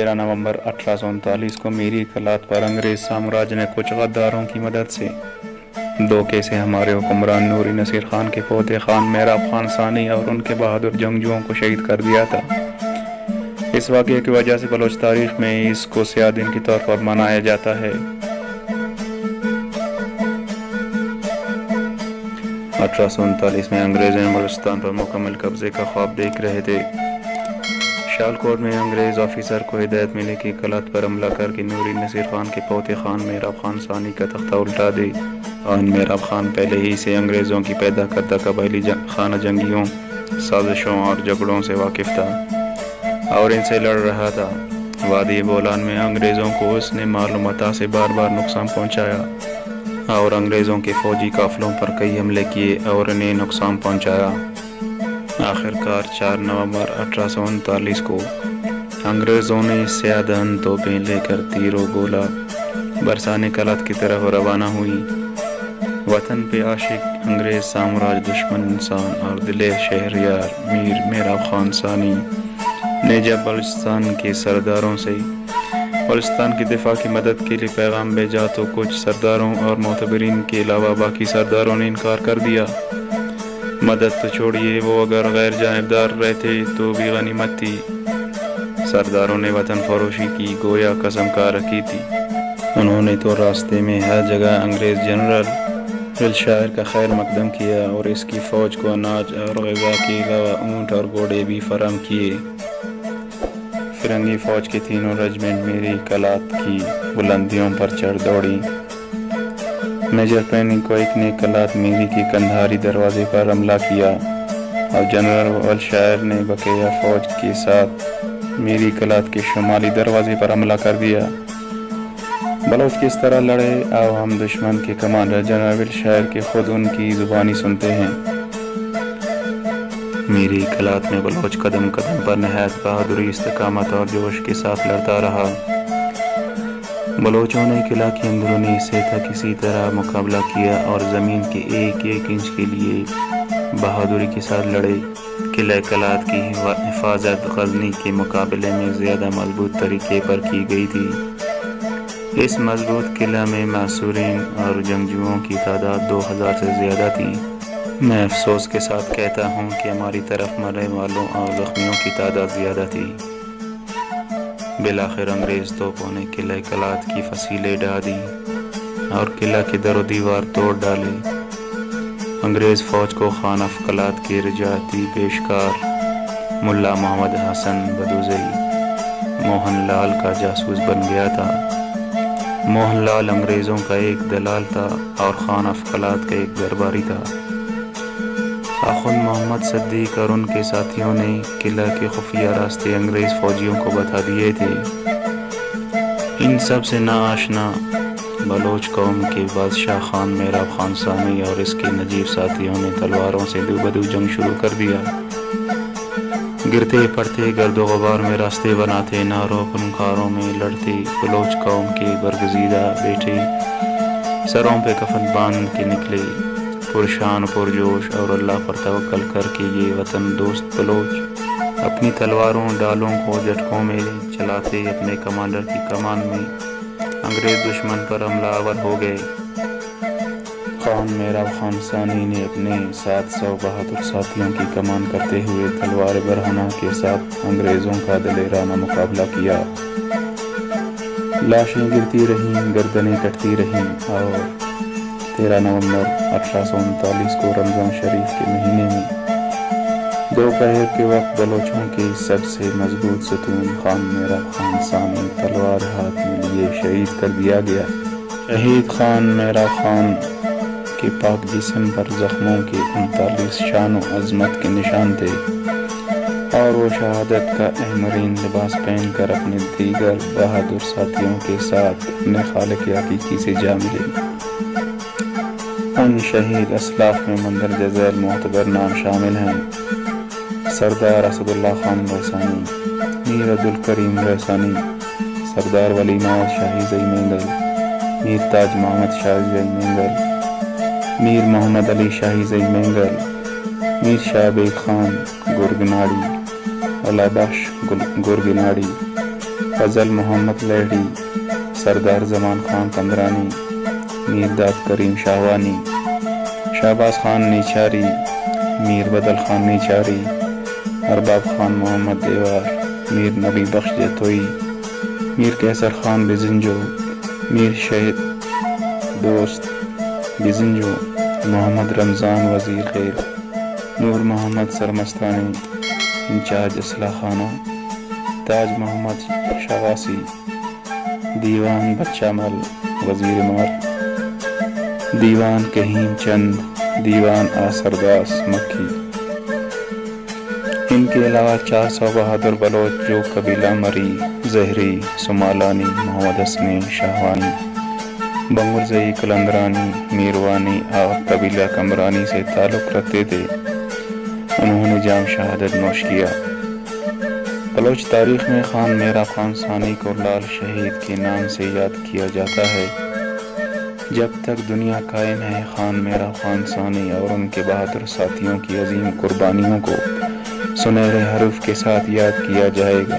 13 نومبر 1839 کو میری کلات پر انگریز سامراج نے کچھ غداروں کی مدد سے دھوکے سے ہمارے حکمران نوری نصیر خان کے پوتے خان میراب خان ثانی اور ان کے بہادر جنگجوؤں کو شہید کر دیا تھا۔ اس واقعے کی وجہ سے بلوچ تاریخ میں اس کو سیاہ دن کے طور پر منایا جاتا ہے۔ 1839 میں انگریز بلوچستان پر مکمل قبضے کا خواب دیکھ رہے تھے۔ شالکوٹ میں انگریز آفیسر کو ہدایت ملی کہ کلات پر حملہ کر کے نوری نصیر خان کے پوتے خان میراب خان ثانی کا تختہ الٹا دے۔ خان میراب خان پہلے ہی سے انگریزوں کی پیدا کردہ قبائلی خانہ جنگیوں، سازشوں اور جھگڑوں سے واقف تھا اور ان سے لڑ رہا تھا۔ وادی بولان میں انگریزوں کو اس نے معلومات سے بار بار نقصان پہنچایا اور انگریزوں کے فوجی قافلوں پر کئی حملے کیے اور انہیں نقصان پہنچایا۔ آخر کار 4 نومبر 1839 کو انگریزوں نے سیاہ دہن توپیں لے کر تیر و گولہ برسانے کلات کی طرف روانہ ہوئی۔ وطن پہ عاشق انگریز سامراج دشمن انسان اور دلیر شہریار میر میراب خان ثانی نے جب بلوچستان کے سرداروں سے بلوچستان کی دفاع کی مدد کے لیے پیغام بھیجا تو کچھ سرداروں اور معتبرین کے علاوہ باقی سرداروں نے انکار کر دیا۔ مدد تو چھوڑیے، وہ اگر غیر جانبدار رہتے تو بھی غنیمت تھی۔ سرداروں نے وطن فروشی کی گویا قسم کھا رکھی تھی۔ انہوں نے تو راستے میں ہر جگہ انگریز جنرل ول شائر کا خیر مقدم کیا اور اس کی فوج کو اناج اور غذا کے علاوہ اونٹ اور گھوڑے بھی فراہم کیے۔ فرنگی فوج کے تینوں رجمنٹ میری کلات کی بلندیوں پر چڑھ دوڑی۔ میجر پیننگ کوئک نے کلات میری کی کندھاری دروازے پر حملہ کیا اور جنرل ول شائر نے بقیہ فوج کے ساتھ میری کلات کے شمالی دروازے پر حملہ کر دیا۔ بلوچ کس طرح لڑے، آؤ ہم دشمن کے کمانڈر جنرل ول شائر کے خود ان کی زبانی سنتے ہیں۔ میری کلات میں بلوچ قدم قدم پر نہایت بہادری، استقامت اور جوش کے ساتھ لڑتا رہا۔ بلوچوں نے قلعہ کے اندرونی حصے تک اسی طرح مقابلہ کیا اور زمین کے ایک ایک انچ کے لیے بہادری کے ساتھ لڑے۔ قلعہ کلات کی حفاظت غزنی کے مقابلے میں زیادہ مضبوط طریقے پر کی گئی تھی۔ اس مضبوط قلعہ میں محصورین اور جنگجوؤں کی تعداد 2000 سے زیادہ تھی۔ میں افسوس کے ساتھ کہتا ہوں کہ ہماری طرف مرنے والوں اور زخمیوں کی تعداد زیادہ تھی۔ بالآخر انگریز توپوں نے قلعہ کلات کی فصیلیں ڈھا دی اور قلعہ کے در و دیوار توڑ ڈالے۔ انگریز فوج کو خانہ کلات کے رجاعتی پیشکار ملا محمد حسن بدوزئی موہن لال کا جاسوس بن گیا تھا۔ موہن لال انگریزوں کا ایک دلال تھا اور خانہ کلات کا ایک درباری تھا۔ آخوند محمد صدیق اور ان کے ساتھیوں نے قلعہ کے خفیہ راستے انگریز فوجیوں کو بتا دیے تھے۔ ان سب سے ناآشنا بلوچ قوم کے بادشاہ خان میراب خان ثانی اور اس کے نجیب ساتھیوں نے تلواروں سے دو بدو جنگ شروع کر دیا۔ گرتے پڑتے گرد و غبار میں راستے بناتے، ناروں پنکاروں میں لڑتے بلوچ قوم کے برگزیدہ بیٹے سروں پہ کفن باندھ کے نکلے، پرشان پرجوش اور اللہ پر توکل کر کے یہ وطن دوست بلوچ اپنی تلواروں ڈالوں کو جھٹکوں میں چلاتے اپنے کمانڈر کی کمان میں انگریز دشمن پر حملہ آور ہو گئے۔ خان میراب خان ثانی نے اپنے 700 بہادر ساتھیوں کی کمان کرتے ہوئے تلوار برہنہ کے ساتھ انگریزوں کا دلیرانہ مقابلہ کیا۔ لاشیں گرتی رہیں، گردنیں کٹتی رہیں اور 13 نومبر 1839 کو رمضان شریف کے مہینے میں دوپہر کے وقت بلوچوں کے سب سے مضبوط ستون خان میراب خان ثانی تلوار ہاتھ میں لیے شہید کر دیا گیا۔ شہید خان میراب خان کے پاک جسم پر زخموں کے 39 شان و عظمت کے نشان تھے اور وہ شہادت کا احمرین لباس پہن کر اپنے دیگر بہادر ساتھیوں کے ساتھ اپنے خالق حقیقی سے جا ملے۔ ان شہید اسلاف میں مندرجہ ذیل معتبر نام شامل ہیں: سردار اسد اللہ خان رحسانی، میر عبدالکریم رحسانی، سردار ولی نواز شاہی زئی مینگل، میر تاج محمد شاہی زئی مینگل، میر محمد علی شاہی زئی مینگل، میر شاہ بیگ خان گرگناڑی، اللہ بخش گرگناڑی، فضل محمد لہڑی، سردار زمان خان کندرانی، میر داد کریم شاہوانی، شہباز خان نیچاری، میر بدل خان نیچاری، ارباب خان محمد دیوار، میر نبی بخش جتوئی، میر کیسر خان بزنجو، میر شہید دوست بزنجو، محمد رمضان وزیر خیل، نور محمد سرمستانی انچارج اصلاح خانہ، تاج محمد شواسی، دیوان بچہ مل وزیر مار، دیوان کہیم چند، دیوان آسرداس مکھی۔ ان کے علاوہ 400 بہادر بلوچ جو قبیلہ مری، زہری، سمالانی، محمد حسنی، شاہوانی، بنگرزئی، کلندرانی، میروانی اور قبیلہ کمرانی سے تعلق رکھتے تھے، انہوں نے جام شہادت نوش کیا۔ بلوچ تاریخ میں خان میرا خان ثانی کو لال شہید کے نام سے یاد کیا جاتا ہے۔ جب تک دنیا قائم ہے، خان میرا خان ثانی اور ان کے بہادر ساتھیوں کی عظیم قربانیوں کو سنہرے حروف کے ساتھ یاد کیا جائے گا۔